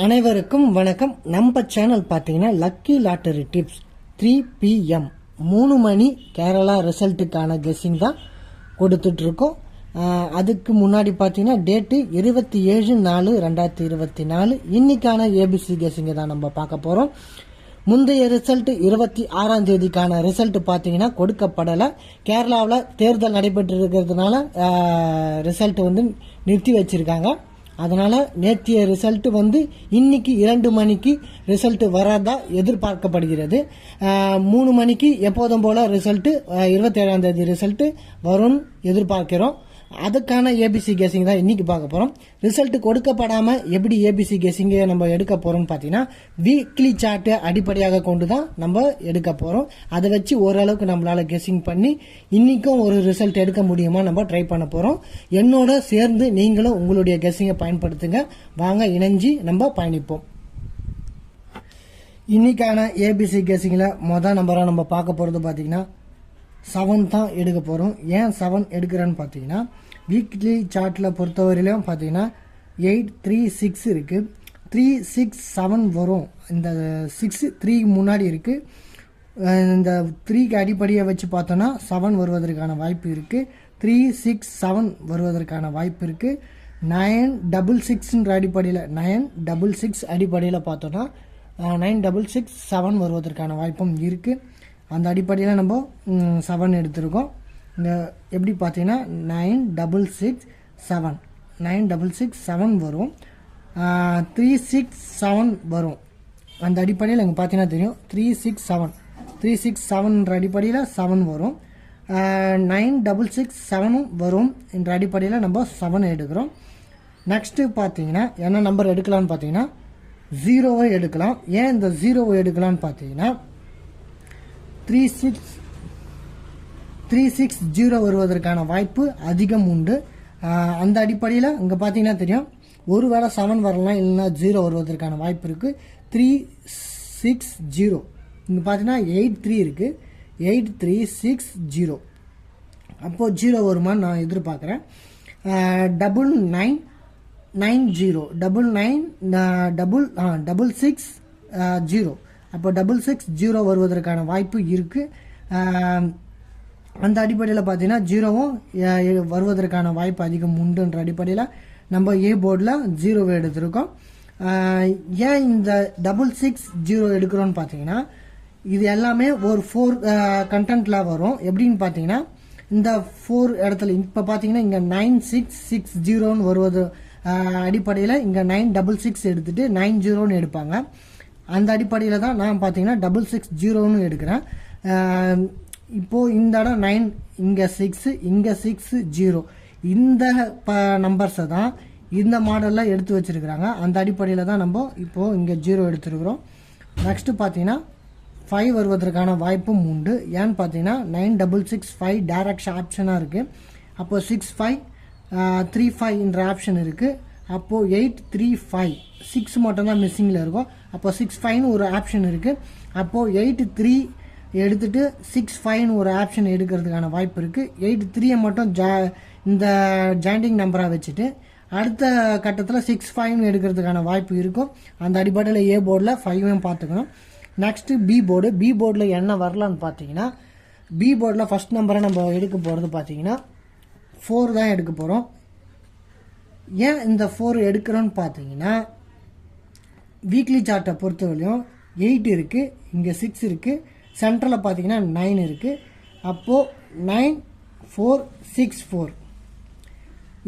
அனைவருக்கும் வணக்கம். நம்ம சேனல் பார்த்தீங்கன்னா லக்கி லாட்டரி டிப்ஸ் 3 PM 3 மணி கேரளா ரிசல்ட்டுக்கான கெஸ்ஸிங் தான் கொடுத்துட்டு இருக்கோம். அதுக்கு முன்னாடி பார்த்தீங்கன்னா டேட்டு 27/4/2024 இன்னைக்கான ஏபிசி கெஸ்ஸிங்கை தான் நம்ம பார்க்க போகிறோம். முந்தைய ரிசல்ட் 26ஆம் தேதிக்கான ரிசல்ட் பார்த்தீங்கன்னா கொடுக்கப்படலை. கேரளாவில் தேர்தல் நடைபெற்று இருக்கிறதுனால ரிசல்ட் நிறுத்தி வச்சிருக்காங்க. அதனால நேற்றைய ரிசல்ட் இன்னைக்கு 2 மணிக்கு ரிசல்ட் வரதா எதிர்பார்க்கப்படுகிறது. 3 மணிக்கு எப்போதும் போல ரிசல்ட் 27ஆம் தேதி ரிசல்ட் வரும்னு எதிர்பார்க்கிறோம். அதுக்கான ஏபிசி கெஸிங் தான் இன்னைக்கு பார்க்க போறோம். ரிசல்ட் கொடுக்கப்படாம எப்படி ஏபிசி கெஸிங்கை நம்ம எடுக்க போறோம்னு பார்த்தீங்கன்னா வீக்லி சார்ட்டை அடிப்படையாக கொண்டு தான் நம்ம எடுக்க போறோம். அதை வச்சு ஓரளவுக்கு நம்மளால கெஸிங் பண்ணி இன்னைக்கும் ஒரு ரிசல்ட் எடுக்க முடியுமா நம்ம ட்ரை பண்ண போறோம். என்னோட சேர்ந்து நீங்களும் உங்களுடைய கெஸிங்கை பயன்படுத்துங்க. வாங்க இணைஞ்சி நம்ம பயணிப்போம். இன்னைக்கான ஏபிசி கெஸிங்ல முதல் நம்பரா நம்ம பார்க்க போறது பார்த்தீங்கன்னா 7 தான் எடுக்க போகிறோம். ஏன் 7 எடுக்கிறேன்னு பார்த்தீங்கன்னா வீக்லி சார்ட்டில் பொறுத்தவரையிலும் பார்த்தீங்கன்னா 8, 3, 6 இருக்குது. 3, 6, 7 வரும். இந்த 6 3 முன்னாடி இருக்குது. இந்த 3க்கு அடிப்படையை வச்சு பார்த்தோன்னா 7 வருவதற்கான வாய்ப்பு இருக்குது. 3, 6, 7 வருவதற்கான வாய்ப்பு இருக்குது. 966 அடிப்படையில் 966 அடிப்படையில் பார்த்தோன்னா 9667 வருவதற்கான வாய்ப்பும் இருக்குது. அந்த அடிப்படையில் நம்ம 7 எடுத்திருக்கோம். இந்த எப்படி பார்த்தீங்கன்னா 9667 9667 வரும். 367 வரும். அந்த அடிப்படையில் இங்கே பார்த்தீங்கன்னா தெரியும் 367 அடிப்படையில் 7 வரும். 9667 வரும் என்ற அடிப்படையில் நம்ம 7 எடுக்கிறோம். நெக்ஸ்ட்டு பார்த்தீங்கன்னா என்ன நம்பர் எடுக்கலான்னு பார்த்தீங்கன்னா 0 எடுக்கலாம். ஏன் இந்த 0 எடுக்கலான்னு பார்த்தீங்கன்னா 360 வருவதற்கான வாய்ப்பு அதிகம் உண்டு. அந்த அடிப்படையில் இங்கே பார்த்தீங்கன்னா தெரியும் ஒருவேளை 7 வரலாம், இல்லைன்னா 0 வருவதற்கான வாய்ப்பு இருக்குது. 360 இங்கே பார்த்தீங்கன்னா 83 இருக்குது. 8360 அப்போது 0 வருமானு நான் எதிர்பார்க்குறேன். 99996660 அப்போ 660 வருவதற்கான வாய்ப்பு இருக்குது. அந்த அடிப்படையில் பார்த்தீங்கன்னா 0வும் வருவதற்கான வாய்ப்பு அதிகம் உண்டுன்ற அடிப்படையில் நம்ம ஏ போர்டில் 0 எடுத்திருக்கோம். ஏன் இந்த 660 எடுக்கிறோன்னு பார்த்தீங்கன்னா இது எல்லாமே ஒரு 4 கண்டென்ட்ல வரும். எப்படின்னு பார்த்தீங்கன்னா இந்த 4 இடத்துல இப்போ பார்த்தீங்கன்னா இங்கே 9660 வருவது அடிப்படையில் இங்கே 966 எடுத்துட்டு 90 எடுப்பாங்க. அந்த அடிப்படையில் தான் நான் பார்த்தீங்கன்னா 660 எடுக்கிறேன். இப்போது இந்த இடம் 9, இங்கே 6, இங்கே 60 இந்த நம்பர்ஸை தான் இந்த மாடலில் எடுத்து வச்சுருக்கிறாங்க. அந்த அடிப்படையில் தான் நம்ம இப்போது இங்கே 0 எடுத்துருக்குறோம். நெக்ஸ்ட்டு பார்த்தீங்கன்னா 5 வருவதற்கான வாய்ப்பும் உண்டு. ஏன்னு பார்த்தீங்கன்னா 9665 டைரக்ட் ஆப்ஷனாக இருக்குது. அப்போது 6535 என்ற ஆப்ஷன் இருக்குது. அப்போது 835 6 மட்டும்தான் மிஸ்ஸிங்கில் இருக்கும். அப்போ 65 ஒரு ஆப்ஷன் இருக்குது. அப்போது 83 எடுத்துட்டு 65 ஒரு ஆப்ஷன் எடுக்கிறதுக்கான வாய்ப்பு இருக்குது. 83 மட்டும் இந்த ஜாயிண்டிங் நம்பராக வச்சுட்டு அடுத்த கட்டத்தில் 65 எடுக்கிறதுக்கான வாய்ப்பு இருக்கும். அந்த அடிப்படையில் ஏ போர்டில் 5 பார்த்துக்கணும். நெக்ஸ்ட்டு பி போர்டில் என்ன வரலான்னு பார்த்தீங்கன்னா பி போர்டில் ஃபர்ஸ்ட் நம்பரை நம்ம எடுக்க போகிறது பார்த்தீங்கன்னா 4 தான் எடுக்க போகிறோம். ஏன் இந்த 4 எடுக்கிறோன்னு பார்த்தீங்கன்னா வீக்லி சார்ட்டை பொறுத்தவரையும் 8 இருக்குது, இங்கே 6 இருக்குது, சென்ட்ரலில் பார்த்தீங்கன்னா 9 இருக்குது. அப்போது 9464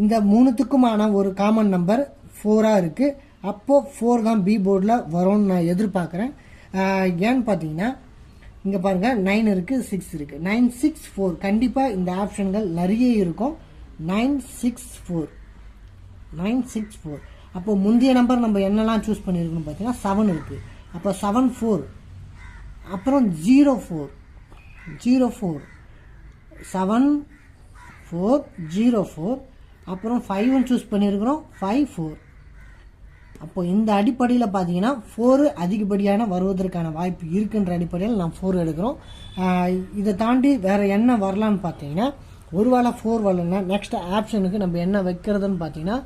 இந்த மூணுத்துக்குமான ஒரு காமன் நம்பர் 4ஆக இருக்குது. அப்போது 4 தான் பி போர்டில் வரும்னு நான் எதிர்பார்க்குறேன். ஏன்னு பார்த்தீங்கன்னா இங்கே பாருங்கள் 9 இருக்குது, 6 இருக்குது. 964 கண்டிப்பாக இந்த ஆப்ஷன்கள் நிறைய இருக்கும். 964 அப்போ முந்தைய நம்பர் நம்ம என்னெல்லாம் சூஸ் பண்ணியிருக்கணும் பார்த்தீங்கன்னா 7 இருக்குது. அப்போ 74 அப்புறம் 04 7404 அப்புறம் 5 சூஸ் பண்ணியிருக்கிறோம் 54. அப்போ இந்த அடிப்படையில் பார்த்தீங்கன்னா 4 அதிகப்படியான வருவதற்கான வாய்ப்பு இருக்குன்ற அடிப்படையில் நான் 4 எடுக்கிறோம். இதை தாண்டி வேறு என்ன வரலான்னு பார்த்தீங்கன்னா ஒருவேளை 4 வரலன்னா நெக்ஸ்ட் ஆப்ஷனுக்கு நம்ம என்ன வைக்கிறதுன்னு பார்த்தீங்கன்னா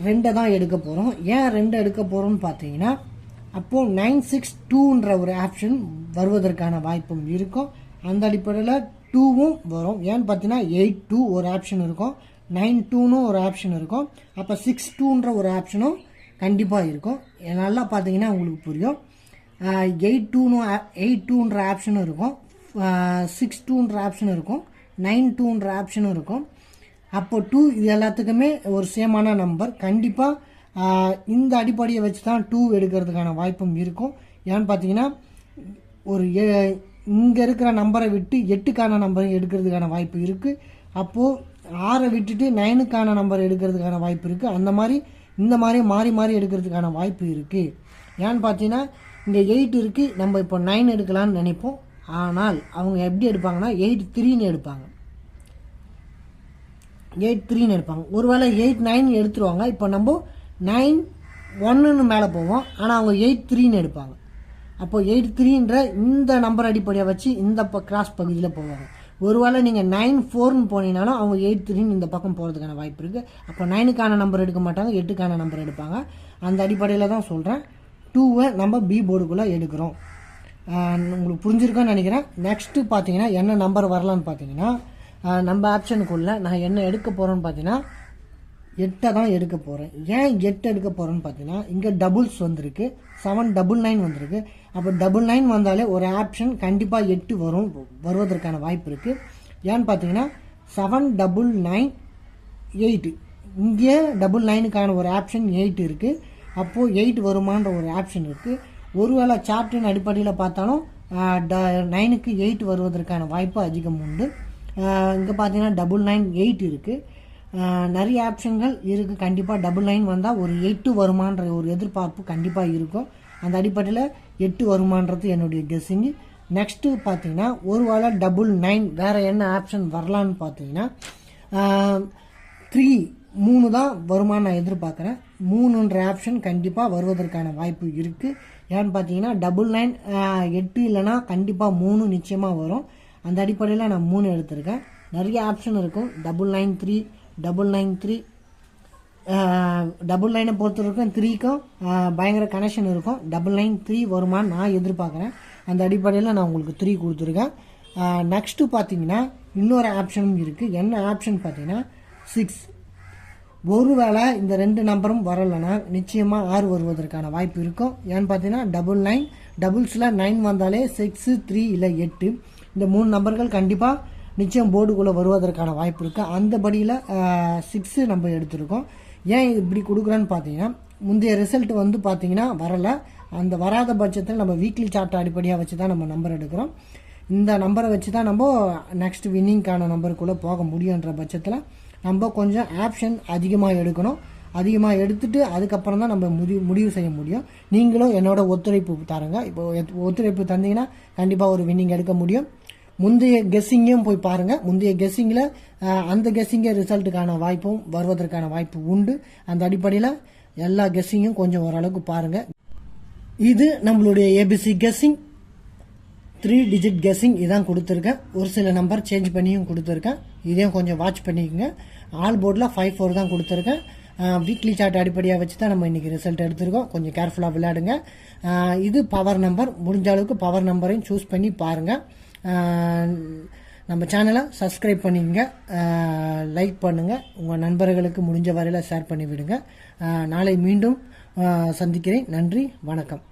2 தான் எடுக்க போகிறோம். ஏன் 2 எடுக்க போகிறோம்னு பார்த்தீங்கன்னா அப்போது 962ன்ற ஒரு ஆப்ஷன் வருவதற்கான வாய்ப்பும் இருக்கும். அந்த அடிப்படையில் 2வும் வரும். ஏன்னு பார்த்தீங்கன்னா 82 ஒரு ஆப்ஷன் இருக்கும், 92ன்னு ஒரு ஆப்ஷன் இருக்கும், அப்போ 62ன்ற ஒரு ஆப்ஷனும் கண்டிப்பாக இருக்கும். நல்லா பார்த்தீங்கன்னா உங்களுக்கு புரியும். 82ன்ற ஆப்ஷனும் இருக்கும், 62ன்ற ஆப்ஷன் இருக்கும், 92ன்ற ஆப்ஷனும் இருக்கும். அப்போ 2 இது எல்லாத்துக்குமே ஒரு சேமான நம்பர். கண்டிப்பாக இந்த அடிப்படையை வச்சு தான் 2 எடுக்கிறதுக்கான வாய்ப்பும் இருக்கும். ஏன்னு பார்த்தீங்கன்னா ஒரு இங்கே இருக்கிற நம்பரை விட்டு 8க்கான நம்பரை எடுக்கிறதுக்கான வாய்ப்பு இருக்குது. அப்போது 6 விட்டுட்டு 9க்கான நம்பர் எடுக்கிறதுக்கான வாய்ப்பு இருக்குது. அந்த மாதிரி இந்த மாதிரி மாறி மாறி எடுக்கிறதுக்கான வாய்ப்பு இருக்குது. ஏன்னு பார்த்தீங்கன்னா இங்கே 8 இருக்குது, நம்ம இப்போ 9 எடுக்கலான்னு நினைப்போம். ஆனால் அவங்க எப்படி எடுப்பாங்கன்னா 83ன்னு எடுப்பாங்க, 83ன்னு எடுப்பாங்க. ஒருவேளை 89 எடுத்துருவாங்க. இப்போ நம்ம 91ன்னு மேலே போவோம், ஆனால் அவங்க 83ன்னு எடுப்பாங்க. அப்போ 83ன்ற இந்த நம்பர் அடிப்படையை வச்சு இந்த கிராஸ் பகுதியில் போவாங்க. ஒருவேளை நீங்கள் 94ன்னு போனீங்கனாலும் அவங்க 83ன்னு இந்த பக்கம் போகிறதுக்கான வாய்ப்பு இருக்குது. அப்போ 9க்கான நம்பர் எடுக்க மாட்டாங்க, 8க்கான நம்பர் எடுப்பாங்க. அந்த அடிப்படையில் தான் சொல்கிறேன் 2வை நம்ம பி போர்டுக்குள்ளே எடுக்கிறோம். உங்களுக்கு புரிஞ்சிருக்கோன்னு நினைக்கிறேன். நெக்ஸ்ட்டு பார்த்தீங்கன்னா என்ன நம்பர் வரலான்னு பார்த்தீங்கன்னா நம்ம ஆப்ஷனுக்குள்ளே நான் என்ன எடுக்க போகிறேன்னு பார்த்தீங்கன்னா 8 தான் எடுக்க போகிறேன். ஏன் 8 எடுக்க போகிறேன்னு பார்த்தீங்கன்னா இங்கே டபுள்ஸ் வந்திருக்கு, 799 வந்திருக்கு. அப்போ 99 வந்தாலே ஒரு ஆப்ஷன் கண்டிப்பாக 8 வருவதற்கான வாய்ப்பு இருக்குது. ஏன்னு பார்த்தீங்கன்னா 799 இங்கே 99க்கான ஒரு ஆப்ஷன் 8 இருக்குது. அப்போது 8 வருமான்ற ஒரு ஆப்ஷன் இருக்குது. ஒருவேளை சார்ட்டின் அடிப்படையில் பார்த்தாலும் 9க்கு 8 வருவதற்கான வாய்ப்பு அதிகம் உண்டு. இங்கே பார்த்தீங்கன்னா 998 இருக்குது. நிறைய ஆப்ஷன்கள் இருக்குது. கண்டிப்பாக 99 வந்தால் ஒரு 8 வருமான்ற ஒரு எதிர்பார்ப்பு கண்டிப்பாக இருக்கும். அந்த அடிப்படையில் 8 வருமானது என்னுடைய கெஸ்ஸிங்கு. நெக்ஸ்ட்டு பார்த்தீங்கன்னா ஒருவேளை 99 வேறு என்ன ஆப்ஷன் வரலான்னு பார்த்தீங்கன்னா 3 தான் வருமானம் நான் எதிர்பார்க்குறேன். 3ன்ற ஆப்ஷன் கண்டிப்பாக வருவதற்கான வாய்ப்பு இருக்குது. ஏன்னு பார்த்தீங்கன்னா 99 8 இல்லைனா கண்டிப்பாக 3 நிச்சயமாக வரும். அந்த அடிப்படையில் நான் 3 எடுத்திருக்கேன். நிறைய ஆப்ஷன் இருக்கும். 993 993 99 பொறுத்த வரைக்கும் 3க்கும் பயங்கர கனெக்ஷன் இருக்கும். 993 வருமானு நான் எதிர்பார்க்குறேன். அந்த அடிப்படையில் நான் உங்களுக்கு 3 கொடுத்துருக்கேன். நெக்ஸ்ட்டு பார்த்தீங்கன்னா இன்னொரு ஆப்ஷனும் இருக்குது. என்ன ஆப்ஷன் பார்த்தீங்கன்னா 6. ஒருவேளை இந்த 2 நம்பரும் வரலைன்னா நிச்சயமாக 6 வருவதற்கான வாய்ப்பு இருக்கும். ஏன்னு பார்த்தீங்கன்னா 99 டபுள்ஸில் 9 வந்தாலே 6 3 இல்லை 8 இந்த 3 நம்பர்கள் கண்டிப்பாக நிச்சயம் போர்டுக்குள்ளே வருவதற்கான வாய்ப்பு இருக்குது. அந்த படியில் 6 நம்ம எடுத்திருக்கோம். ஏன் இப்படி கொடுக்குறேன்னு பார்த்தீங்கன்னா முந்தைய ரிசல்ட் வந்து பார்த்தீங்கன்னா வரலை. அந்த வராத பட்சத்தில் நம்ம வீக்லி சார்ட் அடிப்படையாக வச்சு தான் நம்ம நம்பர் எடுக்கிறோம். இந்த நம்பரை வச்சு தான் நம்ம நெக்ஸ்ட் வின்னிங்கான நம்பருக்குள்ளே போக முடியுன்ற பட்சத்தில் நம்ம கொஞ்சம் ஆப்ஷன் அதிகமாக எடுக்கணும். அதிகமாக எடுத்துட்டு அதுக்கப்புறம் தான் நம்ம முடிவு செய்ய முடியும். நீங்களும் என்னோட ஒத்துழைப்பு தாருங்க. இப்போ ஒத்துழைப்பு தந்தீங்கன்னா கண்டிப்பாக ஒரு வின்னிங் எடுக்க முடியும். முந்தைய கெஸ்ஸிங்கையும் போய் பாருங்கள். முந்தைய கெஸ்ஸிங்கில் அந்த கெஸ்ஸிங்கை ரிசல்ட்டுக்கான வாய்ப்பும் வருவதற்கான வாய்ப்பு உண்டு. அந்த அடிப்படையில் எல்லா கெஸ்ஸிங்கும் கொஞ்சம் ஓரளவுக்கு பாருங்கள். இது நம்மளுடைய ஏபிசி கெஸ்ஸிங் 3 டிஜிட் கெஸ்ஸிங் இதான் கொடுத்துருக்கேன். ஒரு சில நம்பர் சேஞ்ச் பண்ணியும் கொடுத்துருக்கேன். இதையும் கொஞ்சம் வாட்ச் பண்ணிக்கோங்க. ஆல் போர்டில் 5-4 தான் கொடுத்துருக்கேன். வீக்லி சார்ட் அடிப்படையாக வச்சு தான் நம்ம இன்றைக்கி ரிசல்ட் எடுத்துருக்கோம். கொஞ்சம் கேர்ஃபுல்லாக விளையாடுங்க. இது பவர் நம்பர். முடிஞ்ச அளவுக்கு பவர் நம்பரையும் சூஸ் பண்ணி பாருங்கள். நம்ம சேனலை சப்ஸ்கிரைப் பண்ணிக்கங்க, லைக் பண்ணுங்கள், உங்கள் நண்பர்களுக்கு முடிஞ்ச வரையில் ஷேர் பண்ணிவிடுங்க. நாளை மீண்டும் சந்திக்கிறேன். நன்றி, வணக்கம்.